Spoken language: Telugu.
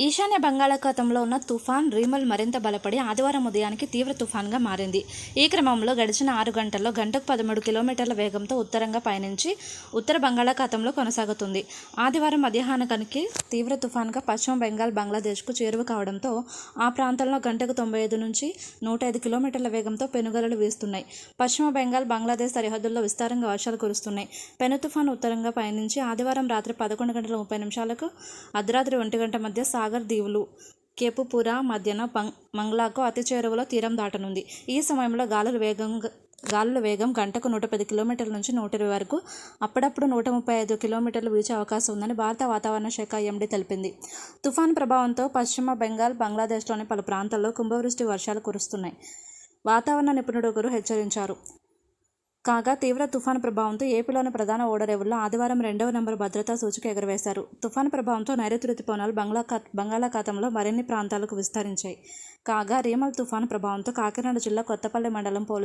ఈశాన్య బంగాళాఖాతంలో ఉన్న తుఫాన్ రీమల్ మరింత బలపడి ఆదివారం ఉదయానికి తీవ్ర తుఫాన్గా మారింది. ఈ క్రమంలో గడిచిన 6 గంటల్లో గంటకు 13 కిలోమీటర్ల వేగంతో ఉత్తరంగా పయనించి ఉత్తర బంగాళాఖాతంలో కొనసాగుతుంది. ఆదివారం మధ్యాహ్నానికి తీవ్ర తుఫాన్గా పశ్చిమ బెంగాల్, బంగ్లాదేశ్కు చేరువ కావడంతో ఆ ప్రాంతంలో గంటకు 95 నుంచి 105 కిలోమీటర్ల వేగంతో పెనుగాలులు వీస్తున్నాయి. పశ్చిమ బెంగాల్, బంగ్లాదేశ్ సరిహద్దుల్లో విస్తారంగా వర్షాలు కురుస్తున్నాయి. పెను తుఫాన్ ఉత్తరంగా పయనించి ఆదివారం రాత్రి 11:30 అర్ధరాత్రి 1 గంట మధ్య సాగర్ దీవులు, కేపుపురా మధ్యన మంగ్లాకు అతి చేరువలో తీరం దాటనుంది. ఈ సమయంలో గాలుల వేగం గంటకు 110 కిలోమీటర్ల నుంచి 120 వరకు, అప్పుడప్పుడు 135 కిలోమీటర్లు వీచే అవకాశం ఉందని భారత వాతావరణ శాఖ ఎండీ తెలిపింది. తుఫాన్ ప్రభావంతో పశ్చిమ బెంగాల్, బంగ్లాదేశ్లోని పలు ప్రాంతాల్లో కుంభవృష్టి వర్షాలు కురుస్తున్నాయి. వాతావరణ నిపుణుడు ఒకరు హెచ్చరించారు. కాగా తీవ్ర తుఫాను ప్రభావంతో ఏపీలోని ప్రధాన ఓడరేవుల్లో ఆదివారం 2వ నెంబర్ భద్రతా సూచిక ఎగురవేశారు. తుఫాను ప్రభావంతో నైరుతి రుతుపవనాలు బంగాళాఖాతంలో మరిన్ని ప్రాంతాలకు విస్తరించాయి. కాగా రీమల్ తుఫాను ప్రభావంతో కాకినాడ జిల్లా కొత్తపల్లి మండలం పోలీసులు